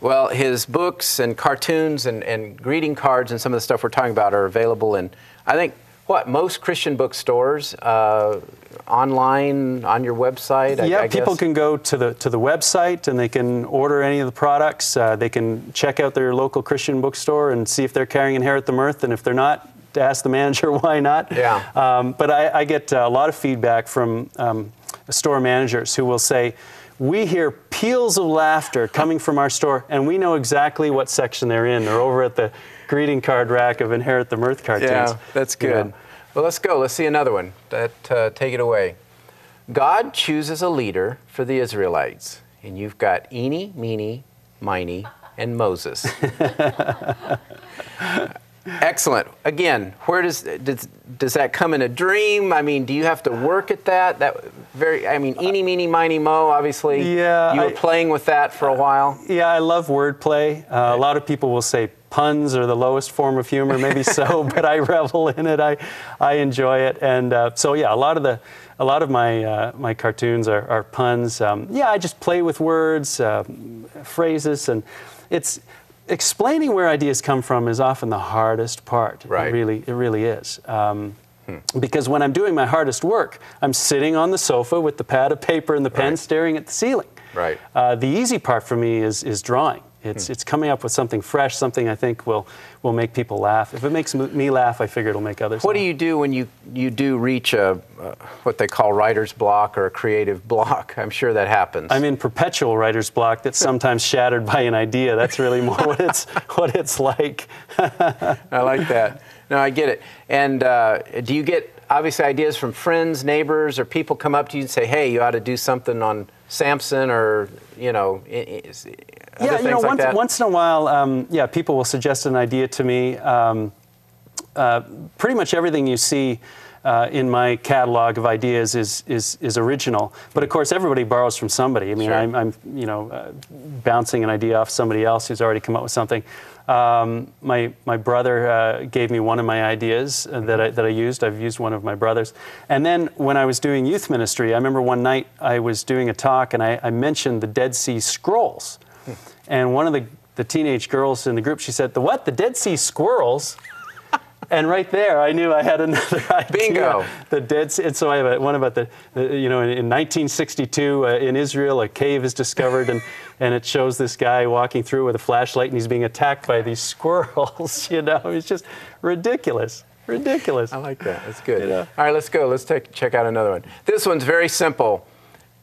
Well, his books and cartoons and greeting cards and some of the stuff we're talking about are available in, I think, most Christian bookstores, online, on your website? Yeah, people can go to the website and they can order any of the products. They can check out their local Christian bookstore and see if they're carrying Inherit the Mirth, and if they're not, to ask the manager why not. Yeah. But I get a lot of feedback from store managers who will say, we hear peals of laughter coming from our store, and we know exactly what section they're in. They're over at the greeting card rack of Inherit the Mirth cartoons. Yeah, that's good. Yeah. Well, let's go. Let's see another one. Take it away. God chooses a leader for the Israelites, and you've got Eeny, Meeny, Miny, and Moses. Excellent. Again, where does that come in a dream? I mean, do you have to work at that? Eeny, Meeny, Miny, Mo, obviously. Yeah. You were playing with that for a while. Yeah, I love wordplay. A lot of people will say puns are the lowest form of humor, maybe so, but I revel in it. I enjoy it, and so yeah, a lot of my cartoons are puns. Yeah, I just play with words, phrases, and it's. Explaining where ideas come from is often the hardest part. Right. It really is. Because when I'm doing my hardest work, I'm sitting on the sofa with the pad of paper and the pen, staring at the ceiling. Right. The easy part for me is drawing. It's coming up with something fresh, something I think will make people laugh. If it makes me laugh, I figure it'll make others laugh. What do you do when you do reach what they call writer's block or a creative block? I'm sure that happens. I'm in perpetual writer's block that's sometimes shattered by an idea. That's really more what it's like. I like that. No, I get it. And do you get, obviously, ideas from friends, neighbors, or people come up to you and say, hey, you ought to do something on Samson, or, once in a while, people will suggest an idea to me. Pretty much everything you see in my catalog of ideas is original, but of course everybody borrows from somebody. I mean, sure. I'm bouncing an idea off somebody else who's already come up with something. My brother gave me one of my ideas that I used. I've used one of my brother's. And then when I was doing youth ministry, I remember one night I was doing a talk and I mentioned the Dead Sea Scrolls. And one of the teenage girls in the group, she said, "The what? The Dead Sea Squirrels?" And right there, I knew I had another idea. Bingo! The Dead Sea. And so I have one about in 1962 in Israel, a cave is discovered, and it shows this guy walking through with a flashlight, and he's being attacked by these squirrels. It's just ridiculous. Ridiculous. I like that. That's good. All right, let's go. Let's check out another one. This one's very simple.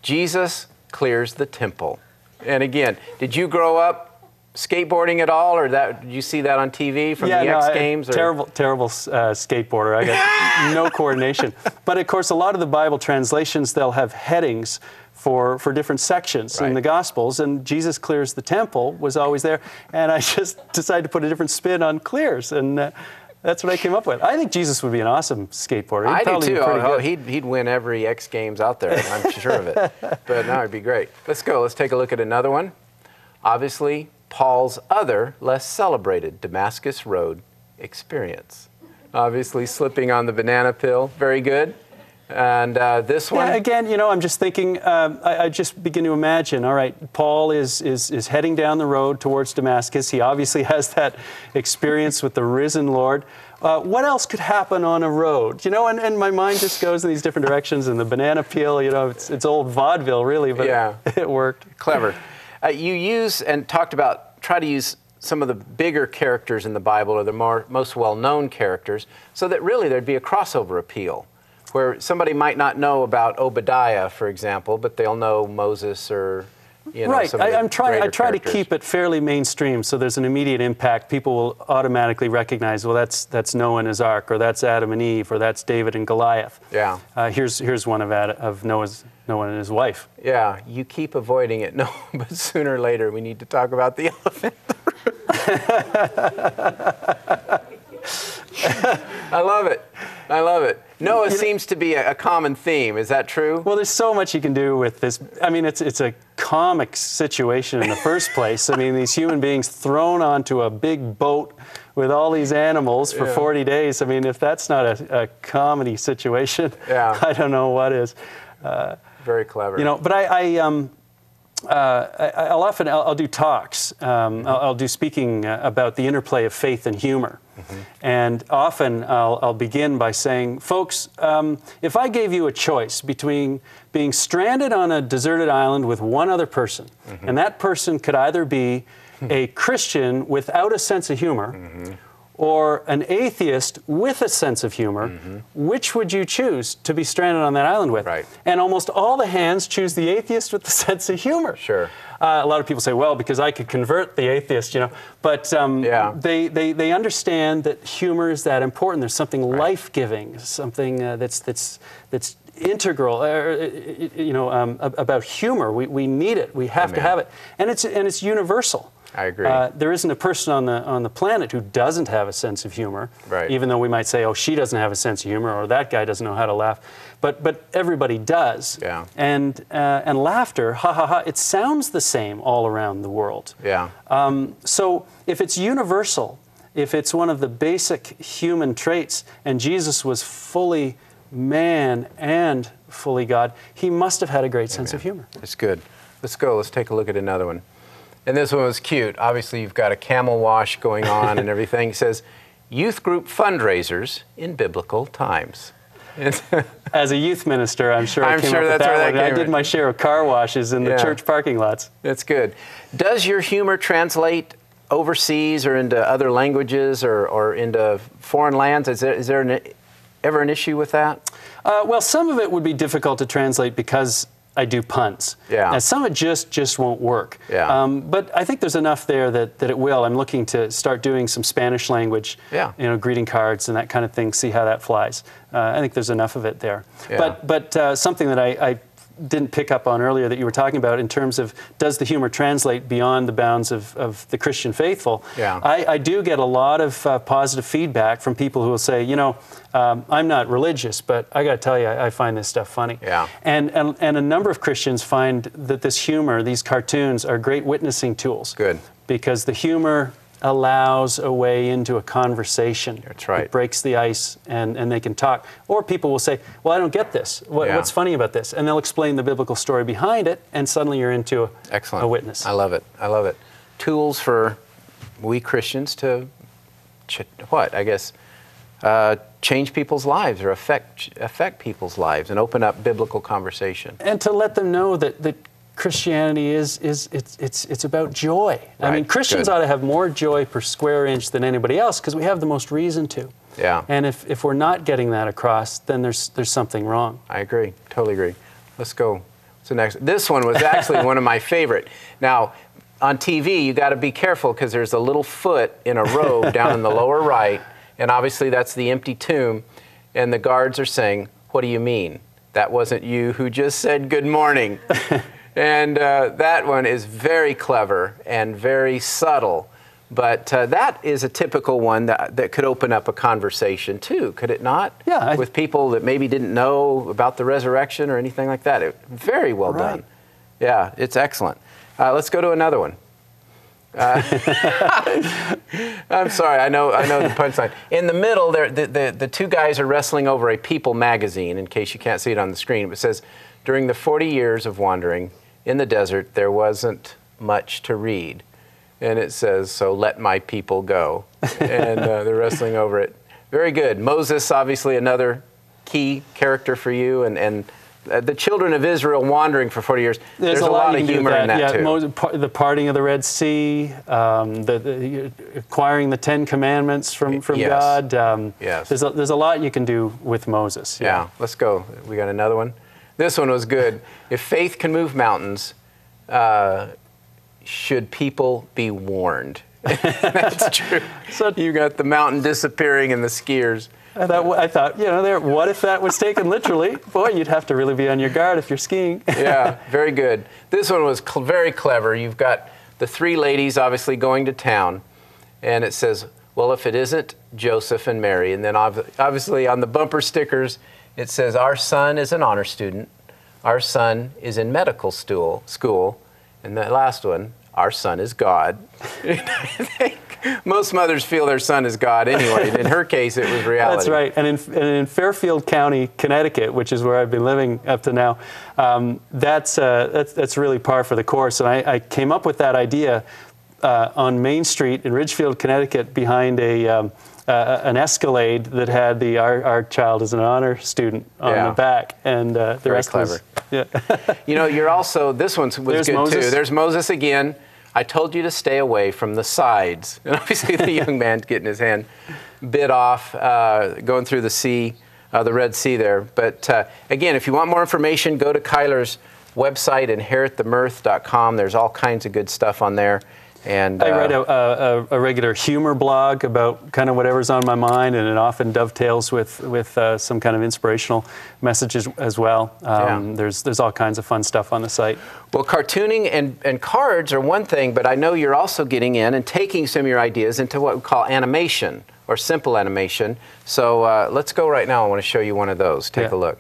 Jesus clears the temple. And again, did you grow up skateboarding at all, or did you see that on TV from the X Games? Terrible skateboarder. I got no coordination. But of course, a lot of the Bible translations, they'll have headings for different sections in the Gospels, and Jesus clears the temple was always there, and I just decided to put a different spin on clears, and that's what I came up with. I think Jesus would be an awesome skateboarder. I do too. He'd win every X Games out there. I'm sure of it. But no, it'd be great. Let's go. Let's take a look at another one. Obviously, Paul's other, less celebrated Damascus Road experience. Obviously, slipping on the banana peel. Very good. And this one? Yeah, again, I'm just thinking, I just begin to imagine, all right, Paul is heading down the road towards Damascus. He obviously has that experience with the risen Lord. What else could happen on a road? And my mind just goes in these different directions, and the banana peel, it's old vaudeville, really, but it worked. Clever. You use and try to use some of the bigger characters in the Bible, or the most well-known characters, so that really there'd be a crossover appeal, where somebody might not know about Obadiah, for example, but they'll know Moses or, right. some of the I try to characters. keep it fairly mainstream, so there's an immediate impact. People will automatically recognize, well, that's Noah and his ark, or that's Adam and Eve, or that's David and Goliath. Yeah. Here's one of Noah and his wife. Yeah, you keep avoiding it. No, but sooner or later we need to talk about the elephant. I love it. I love it. Noah seems to be a common theme. Is that true? Well, there's so much you can do with this. I mean, it's a comic situation in the first place. I mean, these human beings thrown onto a big boat with all these animals for 40 days. I mean, if that's not a comedy situation, I don't know what is. Very clever. But I'll do talks. I'll do speaking about the interplay of faith and humor. And often I'll begin by saying, folks, if I gave you a choice between being stranded on a deserted island with one other person, and that person could either be a Christian without a sense of humor, or an atheist with a sense of humor, which would you choose to be stranded on that island with? Right. And almost all the hands choose the atheist with the sense of humor. Sure. A lot of people say, well, because I could convert the atheist, you know. But they understand that humor is that important. There's something life-giving, something that's integral, about humor. We need it. We have to have it. And it's universal. I agree. There isn't a person on the planet who doesn't have a sense of humor. Right. Even though we might say, oh, she doesn't have a sense of humor, or that guy doesn't know how to laugh. But everybody does. Yeah. And laughter, ha ha ha, it sounds the same all around the world. Yeah. So if it's universal, if it's one of the basic human traits, and Jesus was fully man and fully God, he must have had a great sense of humor. It's good. Let's go. Let's take a look at another one. And this one was cute. Obviously, you've got a camel wash going on and everything. It says, youth group fundraisers in biblical times. As a youth minister, I'm sure I came up with that's where that one. I did from. my share of car washes in the church parking lots. That's good. Does your humor translate overseas or into other languages or into foreign lands? Is there ever an issue with that? Well, some of it would be difficult to translate because I do puns. Yeah. And some of it just won't work. Yeah. But I think there's enough there that it will. I'm looking to start doing some Spanish language, greeting cards and that kind of thing, see how that flies. I think there's enough of it there. Yeah. But something that I didn't pick up on earlier that you were talking about in terms of does the humor translate beyond the bounds of the Christian faithful? Yeah. I do get a lot of positive feedback from people who will say, I'm not religious, but I got to tell you, I find this stuff funny. Yeah. And a number of Christians find that this humor, these cartoons, are great witnessing tools. Good. Because the humor allows a way into a conversation. That's right. It breaks the ice and they can talk. Or people will say, well, I don't get this. What's funny about this? And they'll explain the biblical story behind it, and suddenly you're into a witness. I love it. I love it. Tools for we Christians to, change people's lives or affect people's lives and open up biblical conversation. And to let them know that Christianity it's about joy. Right. I mean, Christians ought to have more joy per square inch than anybody else because we have the most reason to. Yeah. And if we're not getting that across, then there's something wrong. I agree. Totally agree. Let's go. What's the next? This one was actually one of my favorite. Now, on TV, you got to be careful because there's a little foot in a robe down in the lower right, and obviously that's the empty tomb, and the guards are saying, "What do you mean? That wasn't you who just said good morning." And that one is very clever and very subtle, but that is a typical one that could open up a conversation too, could it not? Yeah. With people that maybe didn't know about the resurrection or anything like that. Very well done. Yeah, it's excellent. Let's go to another one. I'm sorry, I know the punchline. In the middle, the two guys are wrestling over a People magazine, in case you can't see it on the screen. It says, during the 40 years of wandering in the desert, there wasn't much to read. And it says, so let my people go. And they're wrestling over it. Very good. Moses, obviously another key character for you, and the children of Israel wandering for 40 years. There's a lot of humor in that too. The parting of the Red Sea, the acquiring the Ten Commandments from God. Yes. There's a lot you can do with Moses. Yeah, let's go. We got another one. This one was good. If faith can move mountains, should people be warned? That's true. So you got the mountain disappearing and the skiers. I thought, what if that was taken literally? Boy, you'd have to really be on your guard if you're skiing. Yeah, very good. This one was very clever. You've got the three ladies obviously going to town, and it says, well, if it isn't Joseph and Mary, and then obviously on the bumper stickers, it says, our son is an honor student, our son is in medical school, and that last one, our son is God. I think most mothers feel their son is God anyway. In her case, it was reality. That's right. And in Fairfield County, Connecticut, which is where I've been living up to now, that's really par for the course. And I came up with that idea on Main Street in Ridgefield, Connecticut, behind an Escalade that had our child as an honor student on the back, and the rest clever. Was, You know, you're also, this one was There's good Moses. too. There's Moses again. I told you to stay away from the sides. And obviously the young man getting his hand bit off, going through the sea, the Red Sea there. But again, if you want more information, go to Cuyler's website, inheritthemirth.com. There's all kinds of good stuff on there. And I write a regular humor blog about kind of whatever's on my mind, and it often dovetails with some kind of inspirational messages as well. There's all kinds of fun stuff on the site. Well, cartooning and cards are one thing, but I know you're also getting in and taking some of your ideas into what we call animation, or simple animation. So let's go right now. I want to show you one of those. Take a look.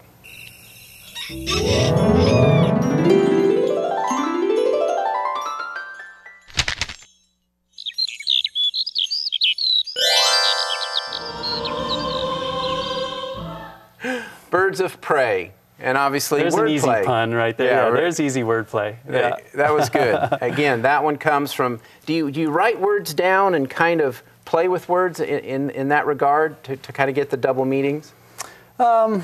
Birds of prey, and obviously there's wordplay. An easy pun right there. Yeah, there's easy wordplay. Yeah. That was good. Again, that one comes from. Do you write words down and kind of play with words in that regard to kind of get the double meanings? I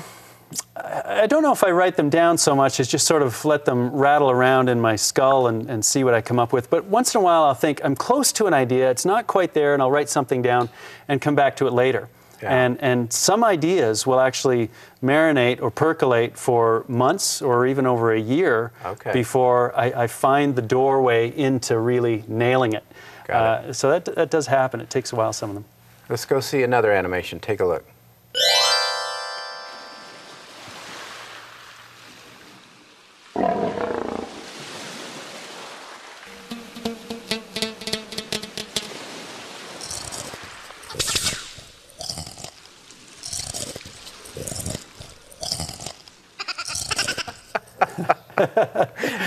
don't know if I write them down so much as just sort of let them rattle around in my skull and see what I come up with. But once in a while I'll think I'm close to an idea, it's not quite there, and I'll write something down and come back to it later. Yeah. And some ideas will actually marinate or percolate for months or even over a year before I find the doorway into really nailing it. So that does happen. It takes a while, some of them. Let's go see another animation. Take a look.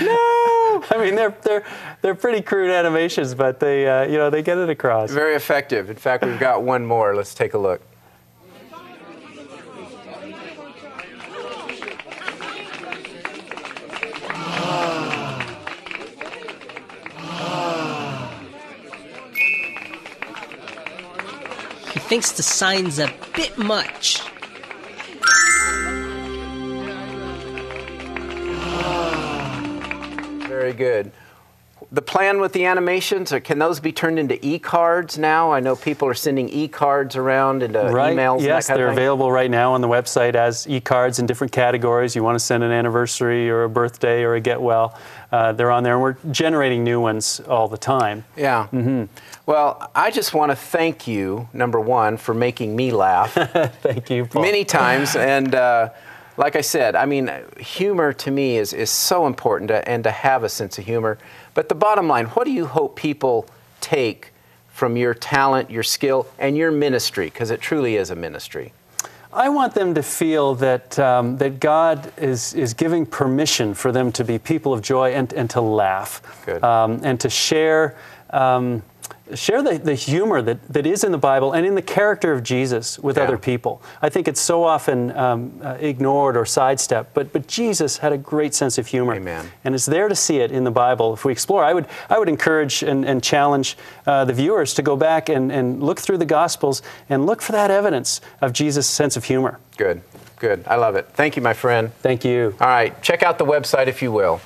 No! I mean, they're pretty crude animations, but they they get it across. Very effective. In fact, we've got one more. Let's take a look. He thinks the sign's a bit much. Very good. The plan with the animations, can those be turned into e-cards now? I know people are sending e-cards around into emails. Yes, and that they're kind of thing. available right now on the website as e-cards in different categories. You want to send an anniversary or a birthday or a get well, they're on there, and we're generating new ones all the time. Yeah. Mm-hmm. Well, I just want to thank you, number one, for making me laugh. Thank you, Paul. Many times, and like I said, I mean, humor to me is so important, and to have a sense of humor. But the bottom line, what do you hope people take from your talent, your skill, and your ministry? Because it truly is a ministry. I want them to feel that that God is giving permission for them to be people of joy and to laugh. Good. And to share the humor that is in the Bible and in the character of Jesus with other people. I think it's so often ignored or sidestepped, but Jesus had a great sense of humor. Amen. And it's there to see it in the Bible. If we explore, I would encourage and challenge the viewers to go back and look through the Gospels and look for that evidence of Jesus' sense of humor. Good, good. I love it. Thank you, my friend. Thank you. All right, check out the website if you will.